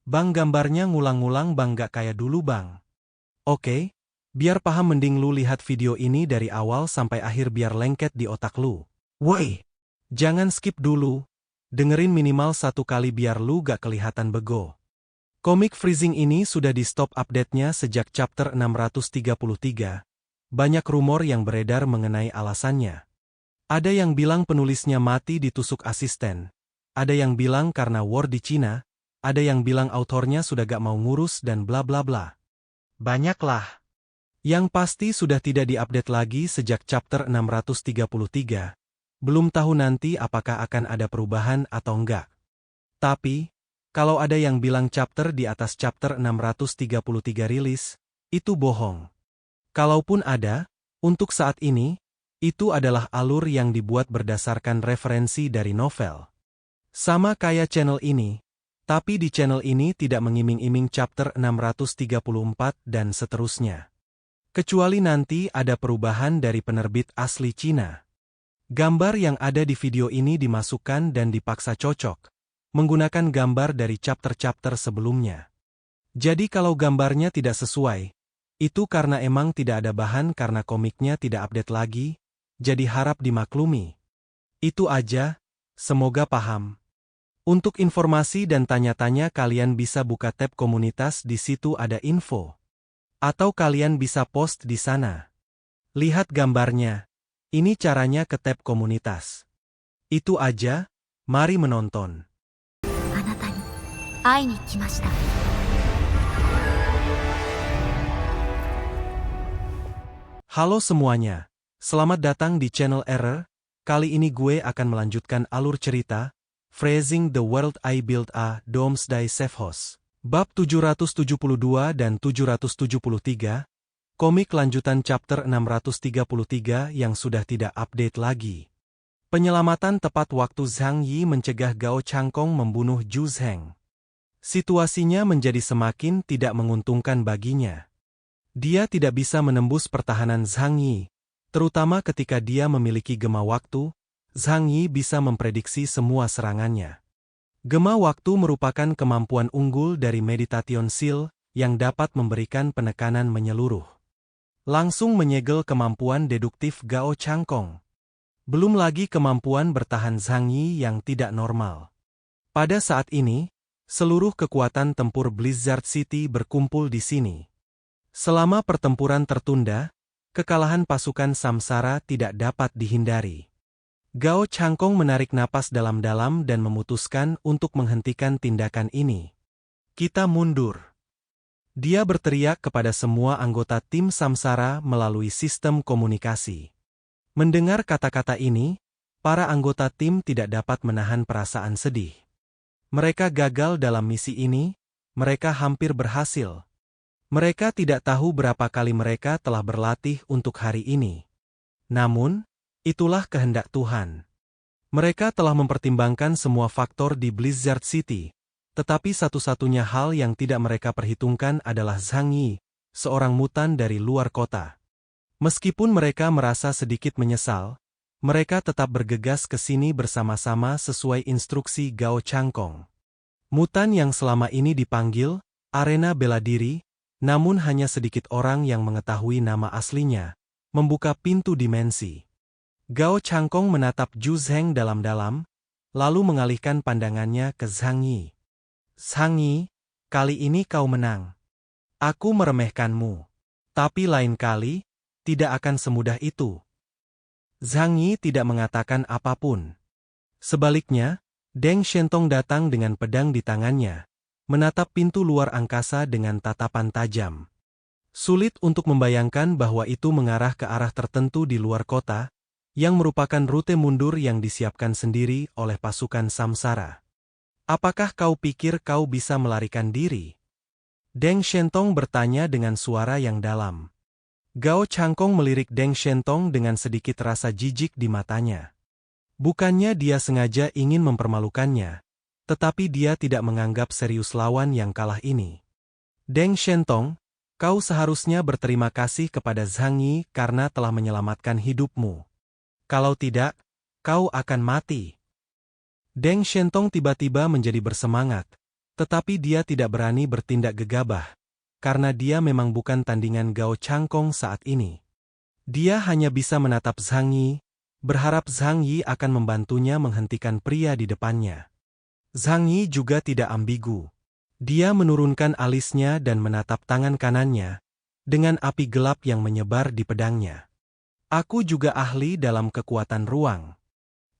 Bang gambarnya ngulang-ngulang bang gak kayak dulu bang. Oke, biar paham mending lu lihat video ini dari awal sampai akhir biar lengket di otak lu. Woi, jangan skip dulu. Dengerin minimal 1 kali biar lu gak kelihatan bego. Komik Freezing ini sudah di stop update-nya sejak chapter 633. Banyak rumor yang beredar mengenai alasannya. Ada yang bilang penulisnya mati ditusuk asisten. Ada yang bilang karena war di Cina. Ada yang bilang autornya sudah gak mau ngurus dan bla bla bla. Banyaklah. Yang pasti sudah tidak diupdate lagi sejak chapter 633. Belum tahu nanti apakah akan ada perubahan atau enggak. Tapi, kalau ada yang bilang chapter di atas chapter 633 rilis, itu bohong. Kalaupun ada, untuk saat ini, itu adalah alur yang dibuat berdasarkan referensi dari novel. Sama kayak channel ini, tapi di channel ini tidak mengiming-iming chapter 634 dan seterusnya. Kecuali nanti ada perubahan dari penerbit asli Cina. Gambar yang ada di video ini dimasukkan dan dipaksa cocok, menggunakan gambar dari chapter-chapter sebelumnya. Jadi kalau gambarnya tidak sesuai, itu karena emang tidak ada bahan karena komiknya tidak update lagi, jadi harap dimaklumi. Itu aja, semoga paham. Untuk informasi dan tanya-tanya kalian bisa buka tab komunitas di situ ada info. Atau kalian bisa post di sana. Lihat gambarnya. Ini caranya ke tab komunitas. Itu aja, mari menonton. Halo semuanya, selamat datang di channel Error. Kali ini gue akan melanjutkan alur cerita Freezing the World I Built a Doomsday Safe House. Bab 772 dan 773, komik lanjutan chapter 633 yang sudah tidak update lagi. Penyelamatan tepat waktu Zhang Yi mencegah Gao Changkong membunuh Zhu Zheng. Situasinya menjadi semakin tidak menguntungkan baginya. Dia tidak bisa menembus pertahanan Zhang Yi, terutama ketika dia memiliki gema waktu. Zhang Yi bisa memprediksi semua serangannya. Gema waktu merupakan kemampuan unggul dari Meditation Seal yang dapat memberikan penekanan menyeluruh. Langsung menyegel kemampuan deduktif Gao Changkong. Belum lagi kemampuan bertahan Zhang Yi yang tidak normal. Pada saat ini, seluruh kekuatan tempur Blizzard City berkumpul di sini. Selama pertempuran tertunda, kekalahan pasukan Samsara tidak dapat dihindari. Gao Changkong menarik napas dalam-dalam dan memutuskan untuk menghentikan tindakan ini. Kita mundur. Dia berteriak kepada semua anggota tim Samsara melalui sistem komunikasi. Mendengar kata-kata ini, para anggota tim tidak dapat menahan perasaan sedih. Mereka gagal dalam misi ini, mereka hampir berhasil. Mereka tidak tahu berapa kali mereka telah berlatih untuk hari ini. Namun, itulah kehendak Tuhan. Mereka telah mempertimbangkan semua faktor di Blizzard City, tetapi satu-satunya hal yang tidak mereka perhitungkan adalah Zhang Yi, seorang mutan dari luar kota. Meskipun mereka merasa sedikit menyesal, mereka tetap bergegas ke sini bersama-sama sesuai instruksi Gao Changkong. Mutan yang selama ini dipanggil arena bela diri, namun hanya sedikit orang yang mengetahui nama aslinya, membuka pintu dimensi. Gao Changkong menatap Zhu Zheng dalam-dalam, lalu mengalihkan pandangannya ke Zhang Yi. Zhang Yi, kali ini kau menang. Aku meremehkanmu. Tapi lain kali, tidak akan semudah itu. Zhang Yi tidak mengatakan apapun. Sebaliknya, Deng Shentong datang dengan pedang di tangannya, menatap pintu luar angkasa dengan tatapan tajam. Sulit untuk membayangkan bahwa itu mengarah ke arah tertentu di luar kota, yang merupakan rute mundur yang disiapkan sendiri oleh pasukan Samsara. Apakah kau pikir kau bisa melarikan diri? Deng Shentong bertanya dengan suara yang dalam. Gao Changkong melirik Deng Shentong dengan sedikit rasa jijik di matanya. Bukannya dia sengaja ingin mempermalukannya, tetapi dia tidak menganggap serius lawan yang kalah ini. Deng Shentong, kau seharusnya berterima kasih kepada Zhang Yi karena telah menyelamatkan hidupmu. Kalau tidak, kau akan mati. Deng Shentong tiba-tiba menjadi bersemangat, Tetapi dia tidak berani bertindak gegabah, karena dia memang bukan tandingan Gao Changkong saat ini. Dia hanya bisa menatap Zhang Yi, berharap Zhang Yi akan membantunya menghentikan pria di depannya. Zhang Yi juga tidak ambigu. Dia menurunkan alisnya dan menatap tangan kanannya, dengan api gelap yang menyebar di pedangnya. Aku juga ahli dalam kekuatan ruang.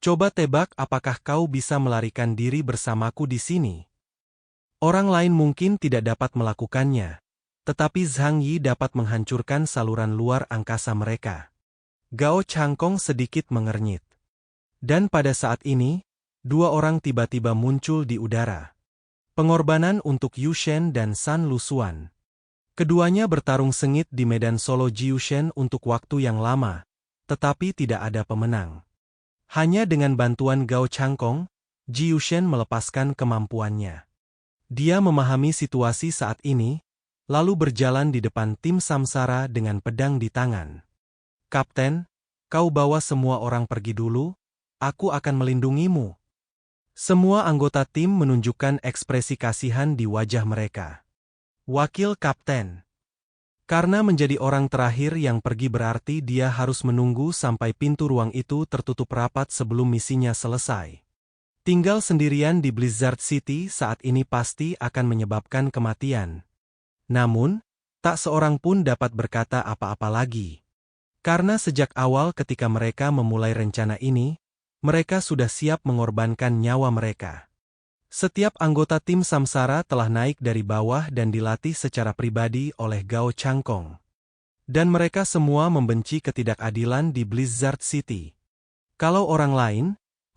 Coba tebak apakah kau bisa melarikan diri bersamaku di sini. Orang lain mungkin tidak dapat melakukannya, tetapi Zhang Yi dapat menghancurkan saluran luar angkasa mereka. Gao Changkong sedikit mengernyit. Dan pada saat ini, dua orang tiba-tiba muncul di udara. Pengorbanan untuk Yu Shen dan San Lusuan. Keduanya bertarung sengit di medan solo Jiu Shen untuk waktu yang lama, tetapi tidak ada pemenang. Hanya dengan bantuan Gao Changkong, Jiu Shen melepaskan kemampuannya. Dia memahami situasi saat ini, lalu berjalan di depan tim Samsara dengan pedang di tangan. Kapten, kau bawa semua orang pergi dulu, aku akan melindungimu. Semua anggota tim menunjukkan ekspresi kasihan di wajah mereka. Wakil Kapten. Karena menjadi orang terakhir yang pergi berarti dia harus menunggu sampai pintu ruang itu tertutup rapat sebelum misinya selesai. Tinggal sendirian di Blizzard City saat ini pasti akan menyebabkan kematian. Namun, tak seorang pun dapat berkata apa-apa lagi. Karena sejak awal ketika mereka memulai rencana ini, mereka sudah siap mengorbankan nyawa mereka. Setiap anggota tim Samsara telah naik dari bawah dan dilatih secara pribadi oleh Gao Changkong. Dan mereka semua membenci ketidakadilan di Blizzard City. Kalau orang lain,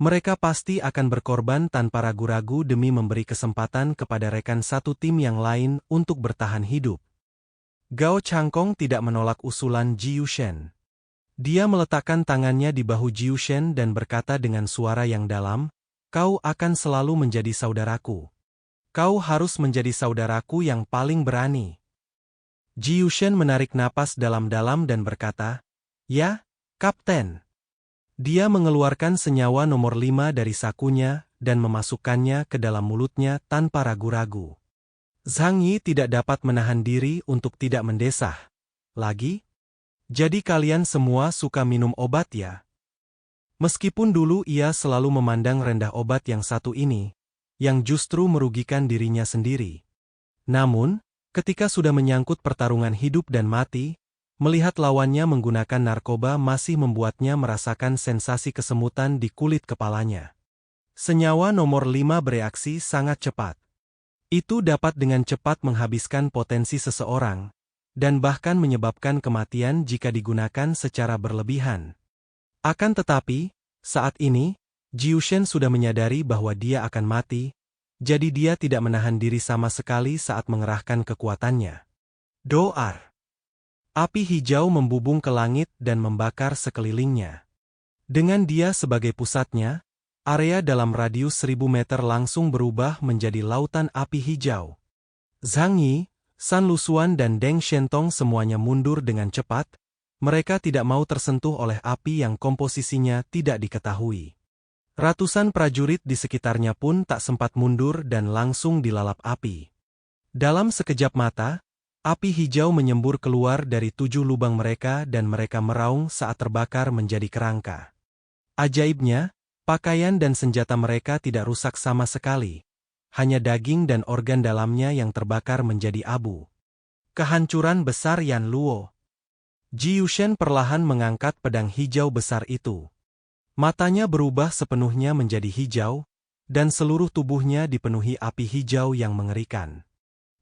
mereka pasti akan berkorban tanpa ragu-ragu demi memberi kesempatan kepada rekan satu tim yang lain untuk bertahan hidup. Gao Changkong tidak menolak usulan Jiu Shen. Dia meletakkan tangannya di bahu Jiu Shen dan berkata dengan suara yang dalam, "Kau akan selalu menjadi saudaraku. Kau harus menjadi saudaraku yang paling berani." Jiu Shen menarik napas dalam-dalam dan berkata, "Ya, Kapten." Dia mengeluarkan senyawa nomor 5 dari sakunya dan memasukkannya ke dalam mulutnya tanpa ragu-ragu. Zhang Yi tidak dapat menahan diri untuk tidak mendesah. "Lagi? Jadi kalian semua suka minum obat ya?" Meskipun dulu ia selalu memandang rendah obat yang satu ini, yang justru merugikan dirinya sendiri. Namun, ketika sudah menyangkut pertarungan hidup dan mati, melihat lawannya menggunakan narkoba masih membuatnya merasakan sensasi kesemutan di kulit kepalanya. Senyawa nomor 5 bereaksi sangat cepat. Itu dapat dengan cepat menghabiskan potensi seseorang, dan bahkan menyebabkan kematian jika digunakan secara berlebihan. Akan tetapi, saat ini, Jiu Shen sudah menyadari bahwa dia akan mati, jadi dia tidak menahan diri sama sekali saat mengerahkan kekuatannya. Doar. Api hijau membubung ke langit dan membakar sekelilingnya. Dengan dia sebagai pusatnya, area dalam radius 1000 meter langsung berubah menjadi lautan api hijau. Zhang Yi, San Lusuan dan Deng Shentong semuanya mundur dengan cepat, mereka tidak mau tersentuh oleh api yang komposisinya tidak diketahui. Ratusan prajurit di sekitarnya pun tak sempat mundur dan langsung dilalap api. Dalam sekejap mata, api hijau menyembur keluar dari 7 lubang mereka dan mereka meraung saat terbakar menjadi kerangka. Ajaibnya, pakaian dan senjata mereka tidak rusak sama sekali. Hanya daging dan organ dalamnya yang terbakar menjadi abu. Kehancuran besar Yan Luo. Jiu Shen perlahan mengangkat pedang hijau besar itu. Matanya berubah sepenuhnya menjadi hijau, dan seluruh tubuhnya dipenuhi api hijau yang mengerikan.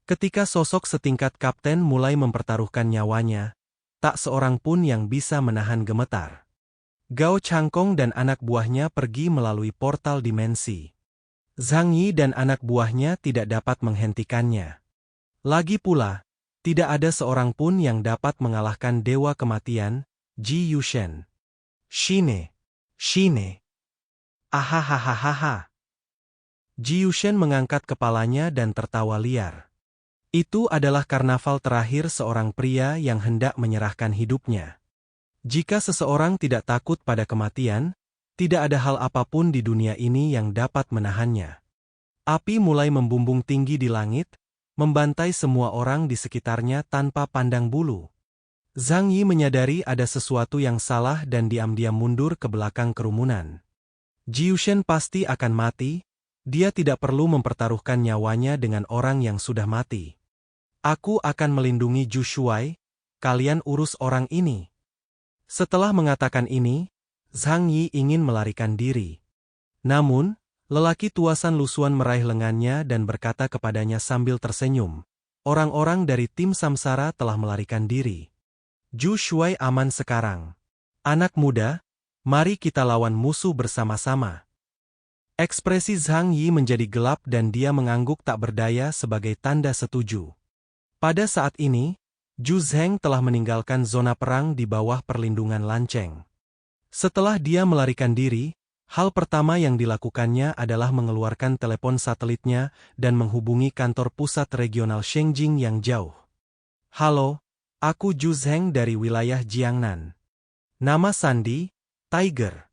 Ketika sosok setingkat kapten mulai mempertaruhkan nyawanya, tak seorang pun yang bisa menahan gemetar. Gao Changkong dan anak buahnya pergi melalui portal dimensi. Zhang Yi dan anak buahnya tidak dapat menghentikannya. Lagi pula, tidak ada seorang pun yang dapat mengalahkan Dewa Kematian, Jiu Shen. Shine. Shine. Ahahahaha. Jiu Shen mengangkat kepalanya dan tertawa liar. Itu adalah karnaval terakhir seorang pria yang hendak menyerahkan hidupnya. Jika seseorang tidak takut pada kematian, tidak ada hal apapun di dunia ini yang dapat menahannya. Api mulai membumbung tinggi di langit, membantai semua orang di sekitarnya tanpa pandang bulu. Zhang Yi menyadari ada sesuatu yang salah dan diam-diam mundur ke belakang kerumunan. Jiushen pasti akan mati, dia tidak perlu mempertaruhkan nyawanya dengan orang yang sudah mati. Aku akan melindungi Zhu Shuai, kalian urus orang ini. Setelah mengatakan ini, Zhang Yi ingin melarikan diri. Namun, lelaki tua San Lusuan meraih lengannya dan berkata kepadanya sambil tersenyum, orang-orang dari tim Samsara telah melarikan diri. Zhu Shuai aman sekarang. Anak muda, mari kita lawan musuh bersama-sama. Ekspresi Zhang Yi menjadi gelap dan dia mengangguk tak berdaya sebagai tanda setuju. Pada saat ini, Zhu Zheng telah meninggalkan zona perang di bawah perlindungan Lanceng. Setelah dia melarikan diri, hal pertama yang dilakukannya adalah mengeluarkan telepon satelitnya dan menghubungi kantor pusat regional Shengjing yang jauh. Halo, aku Zhu Zheng dari wilayah Jiangnan. Nama sandi, Tiger.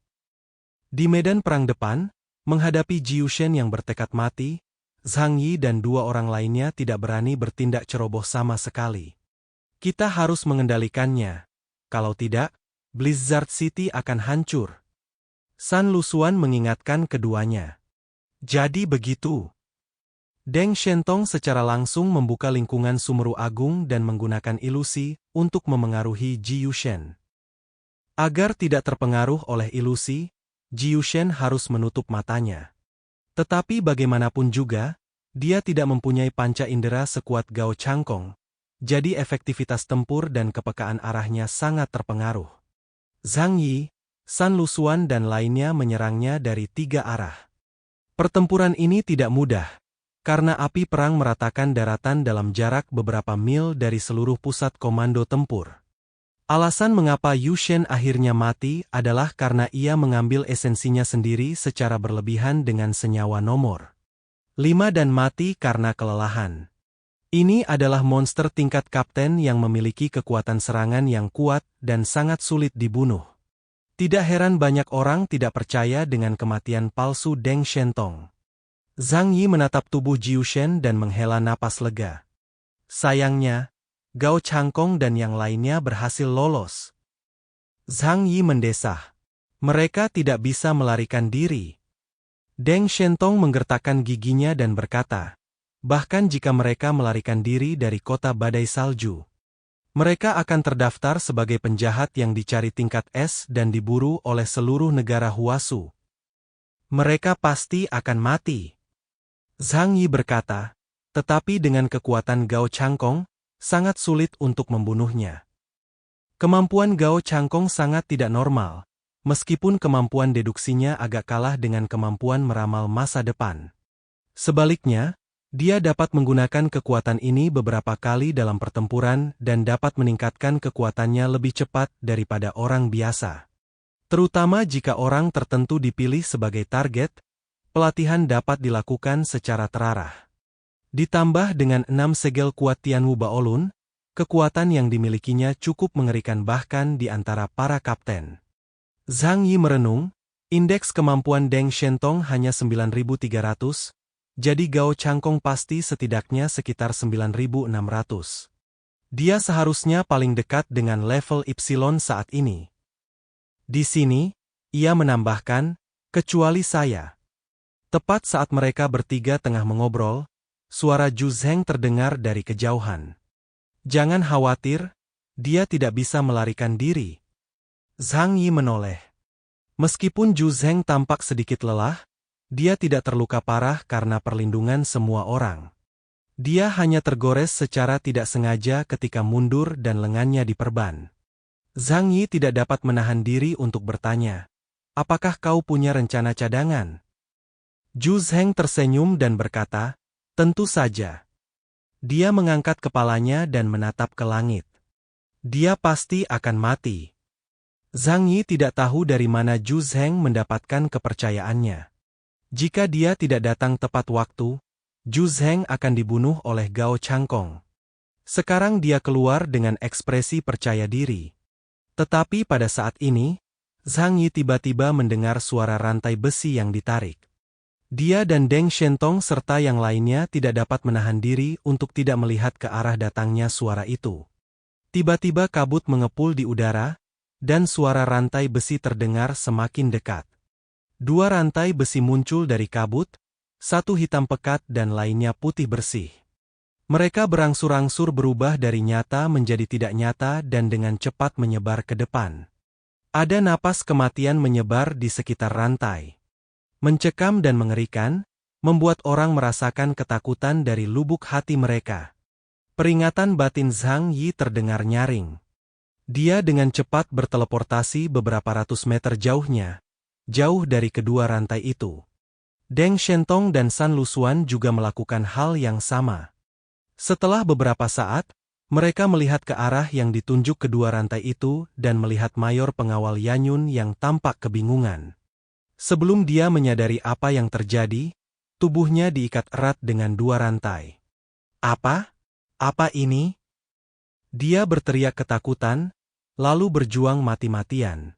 Di medan perang depan, menghadapi Jiushen yang bertekad mati, Zhang Yi dan dua orang lainnya tidak berani bertindak ceroboh sama sekali. Kita harus mengendalikannya. Kalau tidak, Blizzard City akan hancur. San Lusuan mengingatkan keduanya. Jadi begitu. Deng Shentong secara langsung membuka lingkungan Sumeru Agung dan menggunakan ilusi untuk memengaruhi Jiushen. Agar tidak terpengaruh oleh ilusi, Jiushen harus menutup matanya. Tetapi bagaimanapun juga, dia tidak mempunyai panca indera sekuat Gao Changkong, jadi efektivitas tempur dan kepekaan arahnya sangat terpengaruh. Zhang Yi, San Lusuan dan lainnya menyerangnya dari 3 arah. Pertempuran ini tidak mudah, karena api perang meratakan daratan dalam jarak beberapa mil dari seluruh pusat komando tempur. Alasan mengapa Yu Shen akhirnya mati adalah karena ia mengambil esensinya sendiri secara berlebihan dengan senyawa nomor 5 dan mati karena kelelahan. Ini adalah monster tingkat kapten yang memiliki kekuatan serangan yang kuat dan sangat sulit dibunuh. Tidak heran banyak orang tidak percaya dengan kematian palsu Deng Shentong. Zhang Yi menatap tubuh Jiushen dan menghela napas lega. Sayangnya, Gao Changkong dan yang lainnya berhasil lolos. Zhang Yi mendesah. Mereka tidak bisa melarikan diri. Deng Shentong menggertakkan giginya dan berkata, bahkan jika mereka melarikan diri dari kota badai salju, mereka akan terdaftar sebagai penjahat yang dicari tingkat S dan diburu oleh seluruh negara Huasu. Mereka pasti akan mati. Zhang Yi berkata, tetapi dengan kekuatan Gao Changkong, sangat sulit untuk membunuhnya. Kemampuan Gao Changkong sangat tidak normal, meskipun kemampuan deduksinya agak kalah dengan kemampuan meramal masa depan. Sebaliknya, dia dapat menggunakan kekuatan ini beberapa kali dalam pertempuran dan dapat meningkatkan kekuatannya lebih cepat daripada orang biasa. Terutama jika orang tertentu dipilih sebagai target, pelatihan dapat dilakukan secara terarah. Ditambah dengan 6 segel kuat Tianwu Baolun, kekuatan yang dimilikinya cukup mengerikan bahkan di antara para kapten. Zhang Yi merenung, indeks kemampuan Deng Shentong hanya 9.300, jadi Gao Changkong pasti setidaknya sekitar 9.600. Dia seharusnya paling dekat dengan level Epsilon saat ini. Di sini, ia menambahkan, kecuali saya. Tepat saat mereka bertiga tengah mengobrol, suara Zhu Zheng terdengar dari kejauhan. Jangan khawatir, dia tidak bisa melarikan diri. Zhang Yi menoleh. Meskipun Zhu Zheng tampak sedikit lelah, dia tidak terluka parah karena perlindungan semua orang. Dia hanya tergores secara tidak sengaja ketika mundur dan lengannya diperban. Zhang Yi tidak dapat menahan diri untuk bertanya, apakah kau punya rencana cadangan? Zhu Zheng tersenyum dan berkata, tentu saja. Dia mengangkat kepalanya dan menatap ke langit. Dia pasti akan mati. Zhang Yi tidak tahu dari mana Zhu Zheng mendapatkan kepercayaannya. Jika dia tidak datang tepat waktu, Zhu Zheng akan dibunuh oleh Gao Changkong. Sekarang dia keluar dengan ekspresi percaya diri. Tetapi pada saat ini, Zhang Yi tiba-tiba mendengar suara rantai besi yang ditarik. Dia dan Deng Shentong serta yang lainnya tidak dapat menahan diri untuk tidak melihat ke arah datangnya suara itu. Tiba-tiba kabut mengepul di udara, dan suara rantai besi terdengar semakin dekat. Dua rantai besi muncul dari kabut, satu hitam pekat dan lainnya putih bersih. Mereka berangsur-angsur berubah dari nyata menjadi tidak nyata dan dengan cepat menyebar ke depan. Ada napas kematian menyebar di sekitar rantai. Mencekam dan mengerikan, membuat orang merasakan ketakutan dari lubuk hati mereka. Peringatan batin Zhang Yi terdengar nyaring. Dia dengan cepat berteleportasi beberapa ratus meter jauhnya, jauh dari kedua rantai itu. Deng Shentong dan San Lusuan juga melakukan hal yang sama. Setelah beberapa saat, mereka melihat ke arah yang ditunjuk kedua rantai itu dan melihat mayor pengawal Yanyun yang tampak kebingungan. Sebelum dia menyadari apa yang terjadi, tubuhnya diikat erat dengan dua rantai. Apa? Apa ini? Dia berteriak ketakutan, lalu berjuang mati-matian.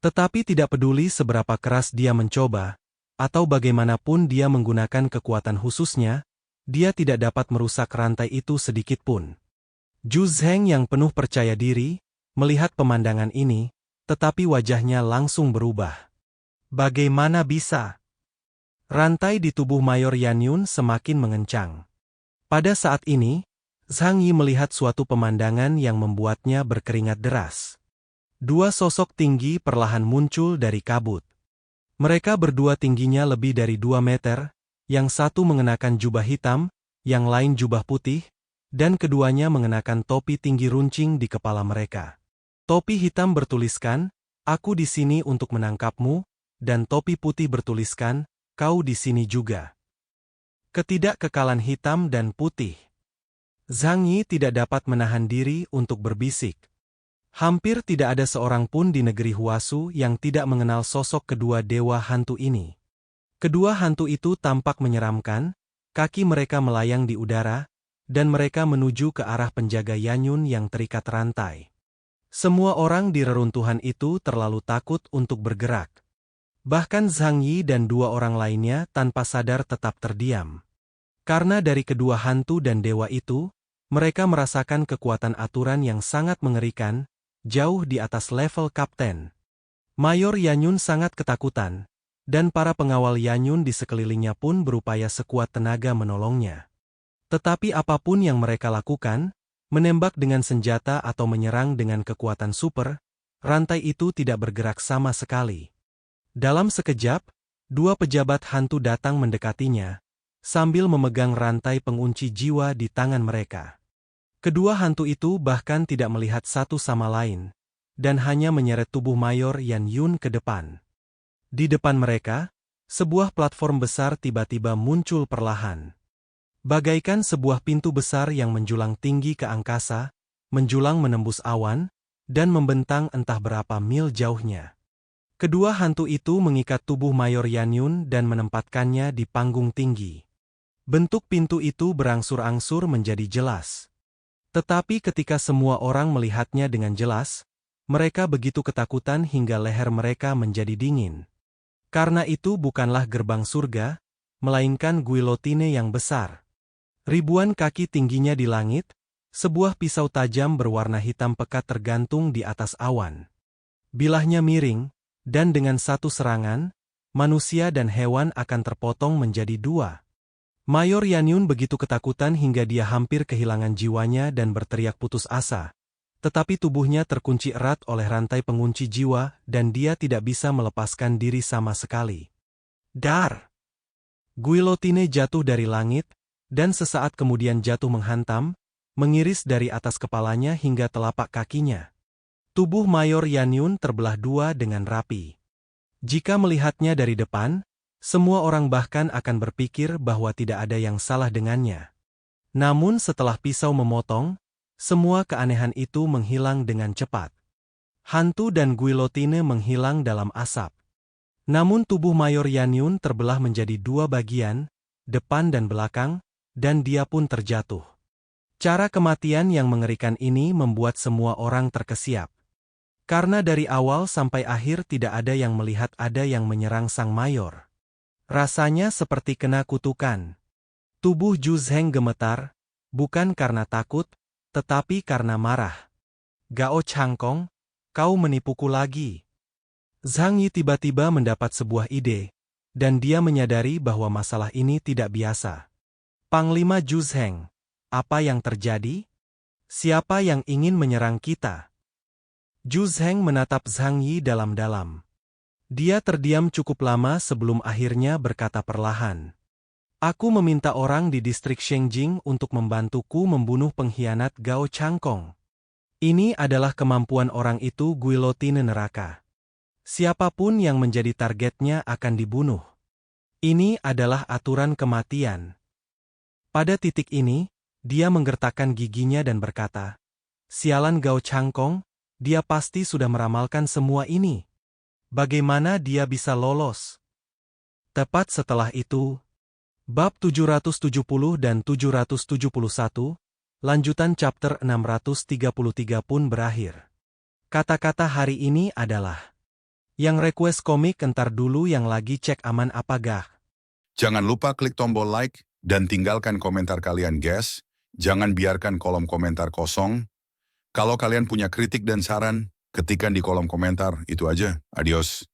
Tetapi tidak peduli seberapa keras dia mencoba, atau bagaimanapun dia menggunakan kekuatan khususnya, dia tidak dapat merusak rantai itu sedikitpun. Zhu Zheng yang penuh percaya diri, melihat pemandangan ini, tetapi wajahnya langsung berubah. Bagaimana bisa? Rantai di tubuh Mayor Yanyun semakin mengencang. Pada saat ini, Zhang Yi melihat suatu pemandangan yang membuatnya berkeringat deras. Dua sosok tinggi perlahan muncul dari kabut. Mereka berdua tingginya lebih dari 2 meter, yang satu mengenakan jubah hitam, yang lain jubah putih, dan keduanya mengenakan topi tinggi runcing di kepala mereka. Topi hitam bertuliskan, "Aku di sini untuk menangkapmu," dan topi putih bertuliskan, "Kau di sini juga." Ketidakkekalan hitam dan putih. Zhang Yi tidak dapat menahan diri untuk berbisik. Hampir tidak ada seorang pun di negeri Huasu yang tidak mengenal sosok kedua dewa hantu ini. Kedua hantu itu tampak menyeramkan, kaki mereka melayang di udara, dan mereka menuju ke arah penjaga Yanyun yang terikat rantai. Semua orang di reruntuhan itu terlalu takut untuk bergerak. Bahkan Zhang Yi dan dua orang lainnya tanpa sadar tetap terdiam. Karena dari kedua hantu dan dewa itu, mereka merasakan kekuatan aturan yang sangat mengerikan, jauh di atas level kapten. Mayor Yanyun sangat ketakutan, dan para pengawal Yanyun di sekelilingnya pun berupaya sekuat tenaga menolongnya. Tetapi apapun yang mereka lakukan, menembak dengan senjata atau menyerang dengan kekuatan super, rantai itu tidak bergerak sama sekali. Dalam sekejap, dua pejabat hantu datang mendekatinya, sambil memegang rantai pengunci jiwa di tangan mereka. Kedua hantu itu bahkan tidak melihat satu sama lain, dan hanya menyeret tubuh Mayor Yanyun ke depan. Di depan mereka, sebuah platform besar tiba-tiba muncul perlahan. Bagaikan sebuah pintu besar yang menjulang tinggi ke angkasa, menjulang menembus awan, dan membentang entah berapa mil jauhnya. Kedua hantu itu mengikat tubuh Mayor Yanyun dan menempatkannya di panggung tinggi. Bentuk pintu itu berangsur-angsur menjadi jelas. Tetapi ketika semua orang melihatnya dengan jelas, mereka begitu ketakutan hingga leher mereka menjadi dingin. Karena itu bukanlah gerbang surga, melainkan guillotine yang besar. Ribuan kaki tingginya di langit, sebuah pisau tajam berwarna hitam pekat tergantung di atas awan. Bilahnya miring, dan dengan satu serangan, manusia dan hewan akan terpotong menjadi dua. Mayor Yanyun begitu ketakutan hingga dia hampir kehilangan jiwanya dan berteriak putus asa. Tetapi tubuhnya terkunci erat oleh rantai pengunci jiwa dan dia tidak bisa melepaskan diri sama sekali. Dar! Guillotine jatuh dari langit, dan sesaat kemudian jatuh menghantam, mengiris dari atas kepalanya hingga telapak kakinya. Tubuh Mayor Yanyun terbelah dua dengan rapi. Jika melihatnya dari depan, semua orang bahkan akan berpikir bahwa tidak ada yang salah dengannya. Namun setelah pisau memotong, semua keanehan itu menghilang dengan cepat. Hantu dan guillotine menghilang dalam asap. Namun tubuh Mayor Yanyun terbelah menjadi dua bagian, depan dan belakang, dan dia pun terjatuh. Cara kematian yang mengerikan ini membuat semua orang terkesiap. Karena dari awal sampai akhir tidak ada yang melihat ada yang menyerang sang mayor. Rasanya seperti kena kutukan. Tubuh Zhu Zheng gemetar, bukan karena takut, tetapi karena marah. Gao Changkong, kau menipuku lagi. Zhang Yi tiba-tiba mendapat sebuah ide, dan dia menyadari bahwa masalah ini tidak biasa. Panglima Zhu Zheng, apa yang terjadi? Siapa yang ingin menyerang kita? Zhu Zheng menatap Zhang Yi dalam-dalam. Dia terdiam cukup lama sebelum akhirnya berkata perlahan. Aku meminta orang di distrik Shengjing untuk membantuku membunuh pengkhianat Gao Changkong. Ini adalah kemampuan orang itu guillotine neraka. Siapapun yang menjadi targetnya akan dibunuh. Ini adalah aturan kematian. Pada titik ini, dia menggertakkan giginya dan berkata, sialan Gao Changkong, dia pasti sudah meramalkan semua ini. Bagaimana dia bisa lolos? Tepat setelah itu, bab 770 dan 771, lanjutan chapter 633 pun berakhir. Kata-kata hari ini adalah, yang request komik entar dulu yang lagi cek aman apagah. Jangan lupa klik tombol like dan tinggalkan komentar kalian guys. Jangan biarkan kolom komentar kosong. Kalau kalian punya kritik dan saran, ketikkan di kolom komentar. Itu aja. Adios.